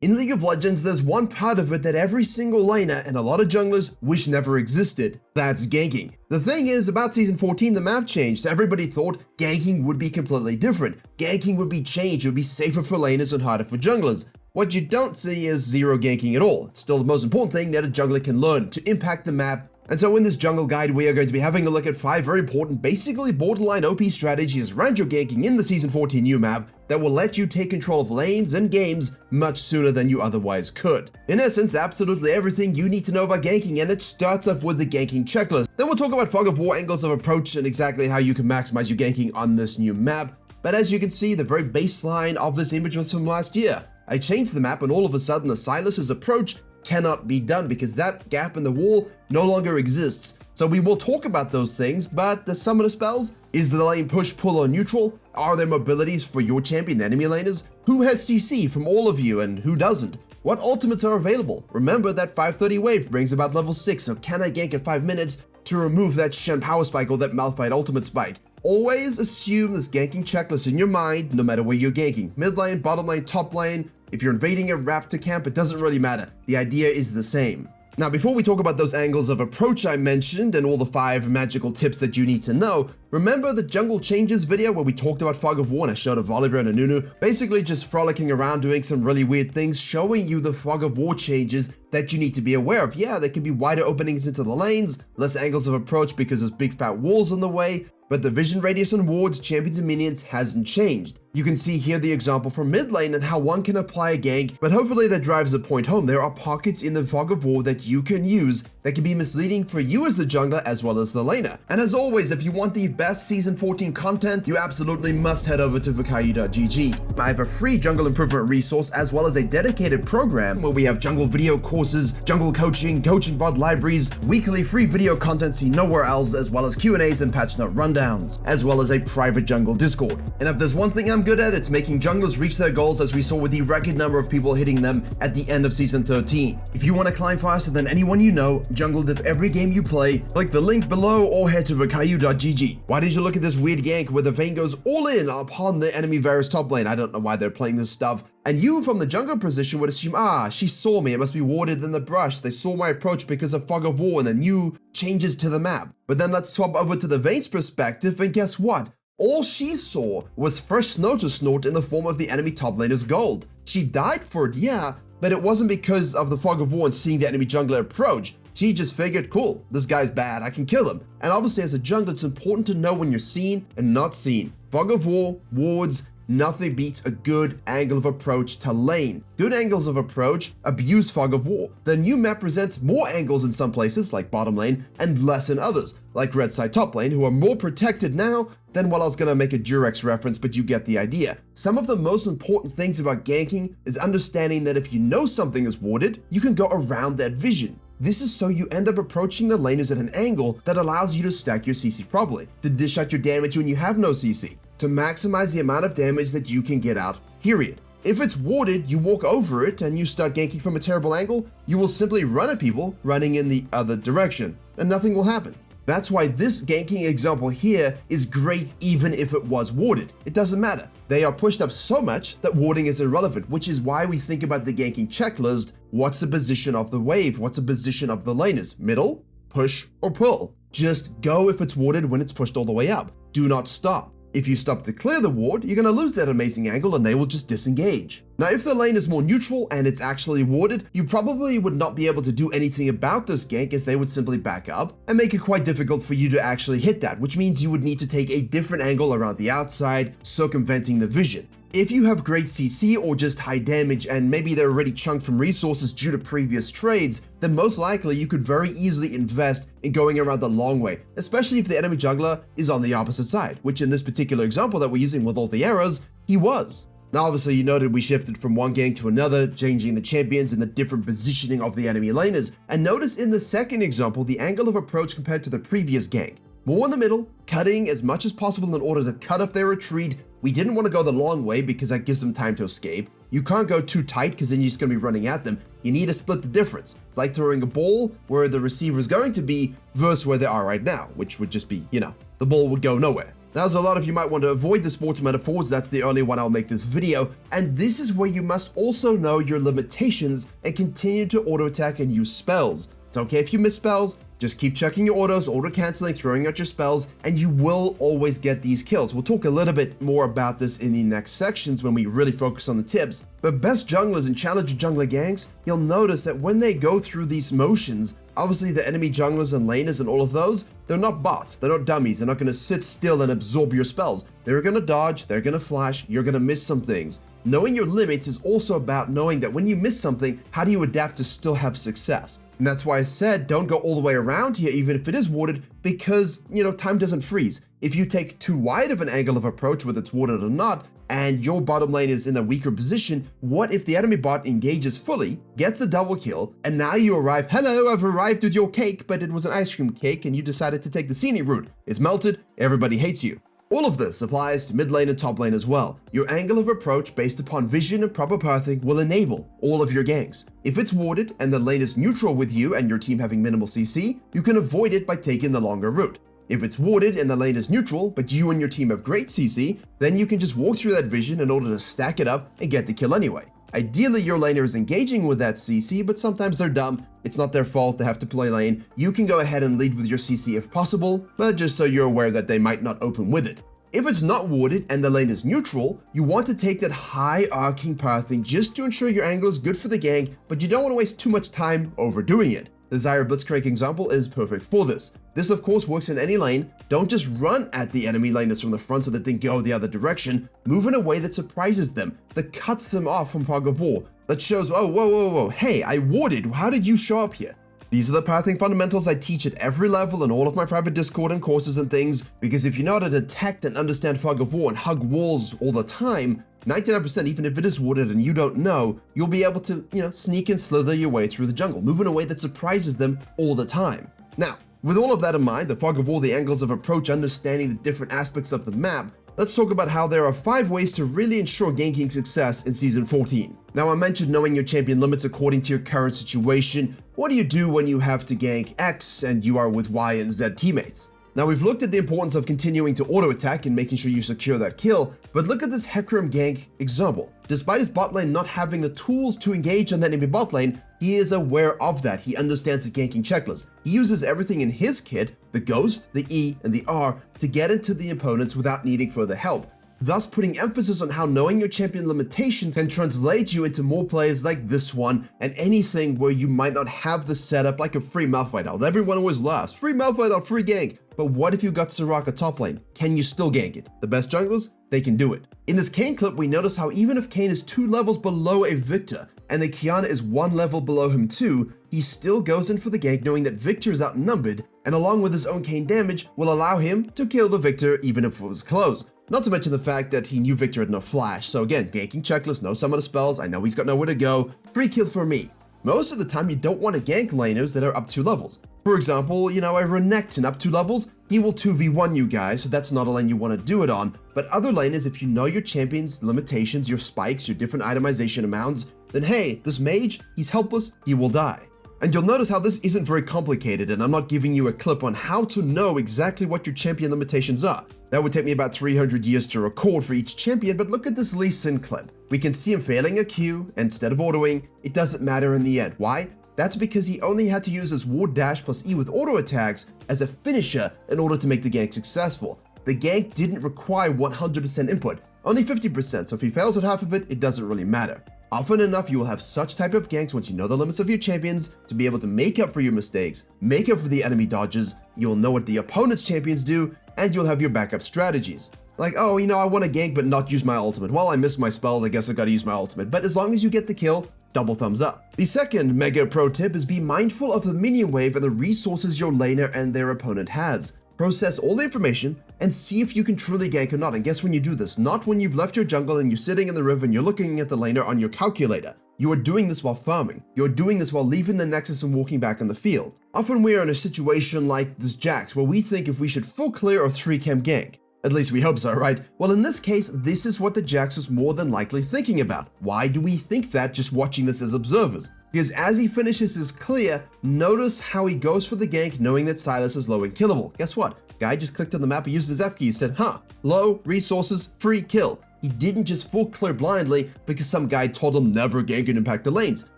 In League of Legends, there's one part of it that every single laner and a lot of junglers wish never existed. That's ganking. The thing is, about Season 14, the map changed, so everybody thought ganking would be completely different. Ganking would be changed, it would be safer for laners and harder for junglers. What you don't see is zero ganking at all. Still the most important thing that a jungler can learn to impact the map. And so in this jungle guide, we are going to be having a look at 5 very important, basically borderline OP strategies around your ganking in the Season 14 new map that will let you take control of lanes and games much sooner than you otherwise could. In essence, absolutely everything you need to know about ganking, and it starts off with the Ganking Checklist. Then we'll talk about fog of war, angles of approach, and exactly how you can maximize your ganking on this new map. But as you can see, the very baseline of this image was from last year. I changed the map and all of a sudden the Silas's approach cannot be done because that gap in the wall no longer exists. So we will talk about those things, but the summoner spells, is the lane push, pull, or neutral? Are there mobilities for your champion enemy laners? Who has CC from all of you and who doesn't? What ultimates are available? Remember that 530 wave brings about level 6, so can I gank at 5 minutes to remove that Shen power spike or that Malphite ultimate spike? Always assume this ganking checklist in your mind no matter where you're ganking. Mid lane, bottom lane, top lane. If you're invading a raptor camp, it doesn't really matter. The idea is the same. Now, before we talk about those angles of approach I mentioned and all the 5 magical tips that you need to know, remember the Jungle Changes video where we talked about Fog of War and I showed a Volibear and a Nunu, basically just frolicking around doing some really weird things, showing you the Fog of War changes that you need to be aware of. Yeah, there can be wider openings into the lanes, less angles of approach because there's big fat walls in the way, but the vision radius on wards, champions, and minions hasn't changed. You can see here the example from mid lane and how one can apply a gank, but hopefully that drives the point home. There are pockets in the Fog of War that you can use that can be misleading for you as the jungler as well as the laner. And as always, if you want the best Season 14 content, you absolutely must head over to Virkayu.gg. I have a free jungle improvement resource as well as a dedicated program where we have jungle video courses, jungle coaching, coaching VOD libraries, weekly free video content seen nowhere else, as well as Q&As and patch note rundowns, as well as a private jungle Discord. And if there's one thing I'm good at, it's making junglers reach their goals, as we saw with the record number of people hitting them at the end of Season 13. If you want to climb faster than anyone you know, jungle diff every game you play, click the link below or head to Virkayu.gg. Why did you look at this weird gank where the Vayne goes all in upon the enemy Varus top lane? I don't know why they're playing this stuff. And you from the jungle position would assume, she saw me, it must be warded in the brush. They saw my approach because of Fog of War and then you changes to the map. But then let's swap over to the Vayne's perspective and guess what? All she saw was fresh snow to snort in the form of the enemy top laner's gold. She died for it, yeah, but it wasn't because of the Fog of War and seeing the enemy jungler approach. She just figured, cool, this guy's bad, I can kill him. And obviously as a jungler, it's important to know when you're seen and not seen. Fog of War, wards, nothing beats a good angle of approach to lane. Good angles of approach abuse Fog of War. The new map presents more angles in some places, like bottom lane, and less in others, like red side top lane, who are more protected now than what I was gonna make a Durex reference, but you get the idea. Some of the most important things about ganking is understanding that if you know something is warded, you can go around that vision. This is so you end up approaching the laners at an angle that allows you to stack your CC properly, to dish out your damage when you have no CC, to maximize the amount of damage that you can get out, period. If it's warded, you walk over it and you start ganking from a terrible angle, you will simply run at people running in the other direction, and nothing will happen. That's why this ganking example here is great even if it was warded. It doesn't matter. They are pushed up so much that warding is irrelevant, which is why we think about the ganking checklist. What's the position of the wave? What's the position of the laners? Middle, push, or pull? Just go if it's warded when it's pushed all the way up. Do not stop. If you stop to clear the ward, you're gonna lose that amazing angle and they will just disengage. Now, if the lane is more neutral and it's actually warded, you probably would not be able to do anything about this gank as they would simply back up and make it quite difficult for you to actually hit that, which means you would need to take a different angle around the outside, circumventing the vision. If you have great CC or just high damage and maybe they're already chunked from resources due to previous trades, then most likely you could very easily invest in going around the long way, especially if the enemy jungler is on the opposite side, which in this particular example that we're using with all the arrows, he was. Now obviously you noted we shifted from one gank to another, changing the champions and the different positioning of the enemy laners, and notice in the second example the angle of approach compared to the previous gank. More in the middle, cutting as much as possible in order to cut off their retreat. We didn't want to go the long way because that gives them time to escape. You can't go too tight because then you're just going to be running at them. You need to split the difference. It's like throwing a ball where the receiver is going to be versus where they are right now, which would just be, the ball would go nowhere. Now, as a lot of you might want to avoid the sports metaphors, that's the only one I'll make this video, and this is where you must also know your limitations and continue to auto-attack and use spells. It's okay if you miss spells, just keep checking your autos, auto-canceling, throwing out your spells, and you will always get these kills. We'll talk a little bit more about this in the next sections when we really focus on the tips. But best junglers and challenger jungler ganks, you'll notice that when they go through these motions, obviously the enemy junglers and laners and all of those, they're not bots, they're not dummies, they're not going to sit still and absorb your spells. They're going to dodge, they're going to flash, you're going to miss some things. Knowing your limits is also about knowing that when you miss something, how do you adapt to still have success? And that's why I said don't go all the way around here even if it is warded, because, time doesn't freeze. If you take too wide of an angle of approach, whether it's warded or not, and your bottom lane is in a weaker position, what if the enemy bot engages fully, gets a double kill, and now you arrive, hello, I've arrived with your cake, but it was an ice cream cake and you decided to take the scenic route. It's melted, everybody hates you. All of this applies to mid lane and top lane as well. Your angle of approach based upon vision and proper pathing will enable all of your ganks. If it's warded and the lane is neutral with you and your team having minimal CC, you can avoid it by taking the longer route. If it's warded and the lane is neutral, but you and your team have great CC, then you can just walk through that vision in order to stack it up and get the kill anyway. Ideally, your laner is engaging with that CC, but sometimes they're dumb. It's not their fault, they have to play lane. You can go ahead and lead with your CC if possible, but just so you're aware that they might not open with it. If it's not warded and the lane is neutral, you want to take that high arcing pathing just to ensure your angle is good for the gank, but you don't want to waste too much time overdoing it. The Zyra Blitzcrank example is perfect for this. This of course works in any lane. Don't just run at the enemy laners from the front so that they go the other direction. Move in a way that surprises them, that cuts them off from fog of war, that shows, oh, whoa, hey, I warded, how did you show up here? These are the pathing fundamentals I teach at every level in all of my private Discord and courses and things, because if you know how to detect and understand fog of war and hug walls all the time, 99%, even if it is warded and you don't know, you'll be able to, sneak and slither your way through the jungle, move in a way that surprises them all the time. Now, with all of that in mind, the fog of war, the angles of approach, understanding the different aspects of the map, let's talk about how there are 5 ways to really ensure ganking success in Season 14. Now, I mentioned knowing your champion limits according to your current situation. What do you do when you have to gank X and you are with Y and Z teammates? Now, we've looked at the importance of continuing to auto-attack and making sure you secure that kill, but look at this Hecarim gank example. Despite his bot lane not having the tools to engage on that enemy bot lane, he is aware of that. He understands the ganking checklist. He uses everything in his kit, the Ghost, the E, and the R, to get into the opponents without needing further help, thus putting emphasis on how knowing your champion limitations can translate you into more plays like this one and anything where you might not have the setup like a free Malphite out. Everyone always laughs, free Malphite out, free gank. But what if you got Soraka top lane? Can you still gank it? The best junglers, they can do it. In this Kayn clip, we notice how even if Kayn is 2 levels below a Victor and the Qiyana is 1 level below him too, he still goes in for the gank knowing that Victor is outnumbered and along with his own Kayn damage will allow him to kill the Victor even if it was close. Not to mention the fact that he knew Victor had no flash, so again, ganking checklist, no summon of spells, I know he's got nowhere to go, free kill for me. Most of the time you don't want to gank laners that are up 2 levels. For example, a Renekton up 2 levels, he will 2v1 you guys, so that's not a lane you want to do it on. But other laners, if you know your champion's limitations, your spikes, your different itemization amounts, then hey, this mage, he's helpless, he will die. And you'll notice how this isn't very complicated, and I'm not giving you a clip on how to know exactly what your champion limitations are. That would take me about 300 years to record for each champion, but look at this Lee Sin clip. We can see him failing a Q, and instead of autoing, it doesn't matter in the end. Why? That's because he only had to use his ward dash plus E with auto attacks as a finisher in order to make the gank successful. The gank didn't require 100% input, only 50%, so if he fails at half of it, it doesn't really matter. Often enough, you will have such type of ganks once you know the limits of your champions to be able to make up for your mistakes, make up for the enemy dodges, you'll know what the opponent's champions do, and you'll have your backup strategies. Like, oh, I want to gank but not use my ultimate. Well, I missed my spells, I guess I gotta use my ultimate. But as long as you get the kill, double thumbs up. The second mega pro tip is be mindful of the minion wave and the resources your laner and their opponent has. Process all the information and see if you can truly gank or not. And guess when you do this? Not when you've left your jungle and you're sitting in the river and you're looking at the laner on your calculator. You are doing this while farming. You're doing this while leaving the nexus and walking back on the field. Often we are in a situation like this Jax where we think if we should full clear or 3-chem gank. At least we hope so, right? Well, in this case, this is what the Jax was more than likely thinking about. Why do we think that just watching this as observers? Because as he finishes his clear, notice how he goes for the gank knowing that Sylas is low and killable. Guess what? Guy just clicked on the map and used his F key, said, huh, low, resources, free kill. He didn't just full clear blindly because some guy told him never gank and impact the lanes.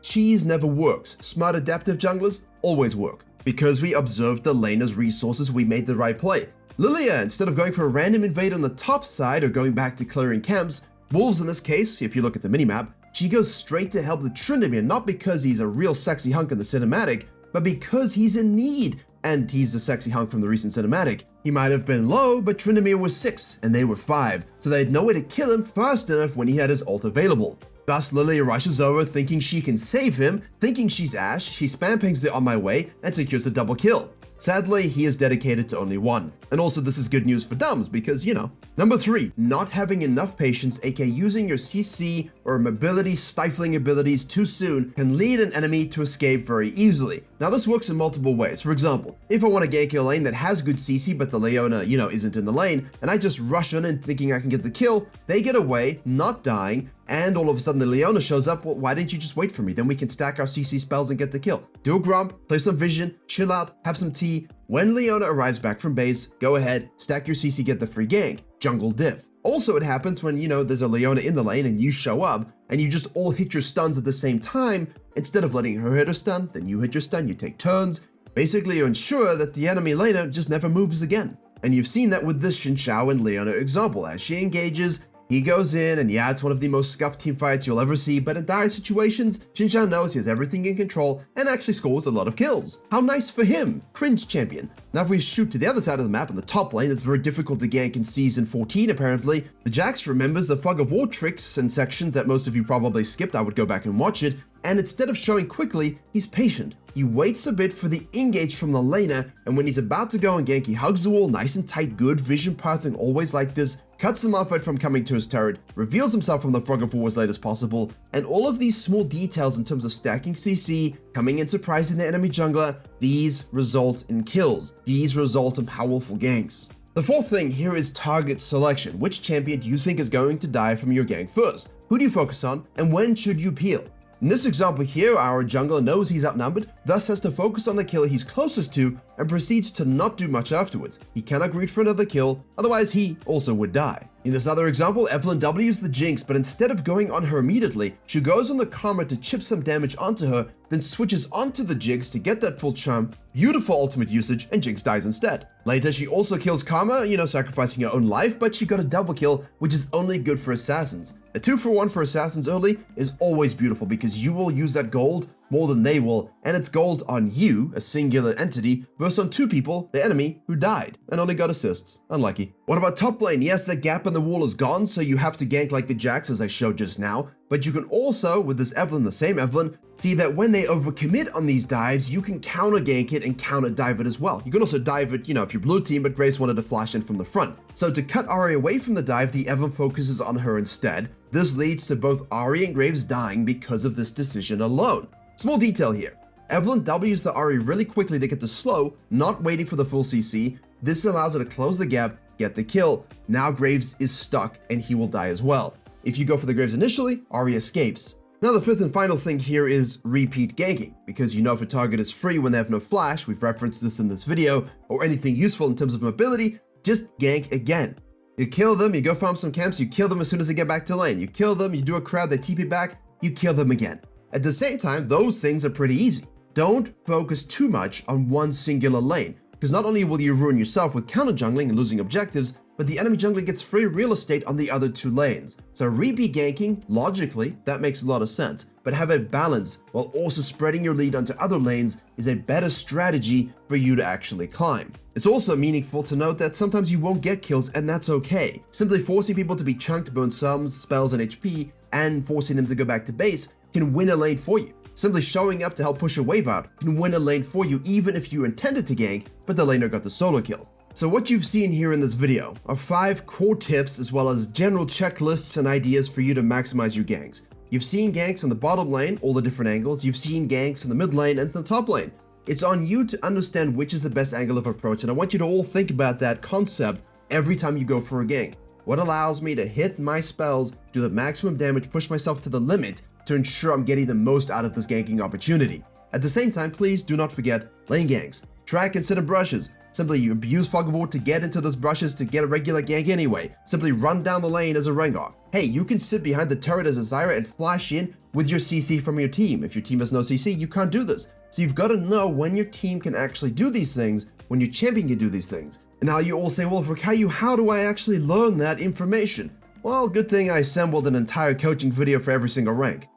Cheese never works. Smart adaptive junglers always work. Because we observed the laner's resources, we made the right play. Lilia, instead of going for a random invade on the top side or going back to clearing camps, Wolves in this case, if you look at the minimap, she goes straight to help the Tryndamere, not because he's a real sexy hunk in the cinematic, but because he's in need. And he's a sexy hunk from the recent cinematic. He might have been low, but Tryndamere was 6 and they were 5, so they had no way to kill him fast enough when he had his ult available. Thus, Lilia rushes over thinking she can save him, thinking she's Ashe, she spam pings the on my way and secures a double kill. Sadly, he is dedicated to only 1. And also this is good news for dumbs because, you know. Number 3, not having enough patience, aka using your CC or mobility stifling abilities too soon can lead an enemy to escape very easily. Now this works in multiple ways. For example, if I want to gank a lane that has good CC but the Leona, isn't in the lane, and I just rush on in thinking I can get the kill, they get away, not dying, and all of a sudden the Leona shows up. Well, why didn't you just wait for me? Then we can stack our CC spells and get the kill. Do a grump, play some vision, chill out, have some tea. When Leona arrives back from base, go ahead, stack your CC, get the free gank. Jungle diff. Also, it happens when, there's a Leona in the lane and you show up and you just all hit your stuns at the same time. Instead of letting her hit her stun, then you hit your stun, you take turns. Basically, you ensure that the enemy laner just never moves again. And you've seen that with this Xin Zhao and Leona example. As she engages, he goes in, and yeah, it's one of the most scuffed teamfights you'll ever see, but in dire situations, Xin Zhao knows he has everything in control and actually scores a lot of kills. How nice for him, cringe champion. Now if we shoot to the other side of the map in the top lane, it's very difficult to gank in Season 14 apparently. The Jax remembers the Fog of War tricks and sections that most of you probably skipped. I would go back and watch it, and instead of showing quickly, he's patient. He waits a bit for the engage from the laner, and when he's about to go and gank, he hugs the wall nice and tight, good vision pathing always like this, cuts the Malphite from coming to his turret, reveals himself from the Fog of War as late as possible, and all of these small details in terms of stacking CC, coming in surprising the enemy jungler, these result in kills. These result in powerful ganks. The fourth thing here is target selection. Which champion do you think is going to die from your gank first? Who do you focus on, and when should you peel? In this example here, our jungler knows he's outnumbered, thus has to focus on the kill he's closest to and proceeds to not do much afterwards. He cannot greed for another kill, otherwise he also would die. In this other example, Evelynn W's the Jinx, but instead of going on her immediately, she goes on the Karma to chip some damage onto her, then switches onto the Jinx to get that full charm, beautiful ultimate usage, and Jinx dies instead. Later, she also kills Karma, sacrificing her own life, but she got a double kill, which is only good for assassins. A 2-for-1 for assassins early is always beautiful because you will use that gold more than they will, and it's gold on you, a singular entity, versus on 2 people, the enemy, who died, and only got assists. Unlucky. What about top lane? Yes, the gap in the wall is gone, so you have to gank like the Jax as I showed just now, but you can also, with this Evelynn, the same Evelynn, see that when they overcommit on these dives, you can counter gank it and counter dive it as well. You can also dive it, if you're blue team, but Grace wanted to flash in from the front. So to cut Ahri away from the dive, the Evelynn focuses on her instead. This leads to both Ahri and Graves dying because of this decision alone. Small detail here. Evelynn W's the Ahri really quickly to get the slow, not waiting for the full CC. This allows her to close the gap, get the kill. Now Graves is stuck and he will die as well. If you go for the Graves initially, Ahri escapes. Now the fifth and final thing here is repeat ganking, because if a target is free when they have no flash, we've referenced this in this video, or anything useful in terms of mobility, just gank again. You kill them, you go farm some camps, you kill them as soon as they get back to lane. You kill them, you do a crowd, they TP back, you kill them again. At the same time, those things are pretty easy. Don't focus too much on one singular lane, because not only will you ruin yourself with counter jungling and losing objectives, but the enemy jungler gets free real estate on the other 2 lanes. So repeat ganking, logically, that makes a lot of sense, but have a balance while also spreading your lead onto other lanes is a better strategy for you to actually climb. It's also meaningful to note that sometimes you won't get kills, and that's okay. Simply forcing people to be chunked, burn sums, spells, and HP, and forcing them to go back to base can win a lane for you. Simply showing up to help push a wave out can win a lane for you even if you intended to gank, but the laner got the solo kill. So what you've seen here in this video are 5 core tips as well as general checklists and ideas for you to maximize your ganks. You've seen ganks in the bottom lane, all the different angles. You've seen ganks in the mid lane and the top lane. It's on you to understand which is the best angle of approach, and I want you to all think about that concept every time you go for a gank. What allows me to hit my spells, do the maximum damage, push myself to the limit to ensure I'm getting the most out of this ganking opportunity. At the same time, please do not forget lane ganks. Try consider brushes. Simply you abuse Fog of War to get into those brushes to get a regular gank anyway. Simply run down the lane as a Rengar. Hey, you can sit behind the turret as a Zyra and flash in with your CC from your team. If your team has no CC, you can't do this. So you've got to know when your team can actually do these things, when your champion can do these things. And now you all say, well, Virkayu, how do I actually learn that information? Well, good thing I assembled an entire coaching video for every single rank.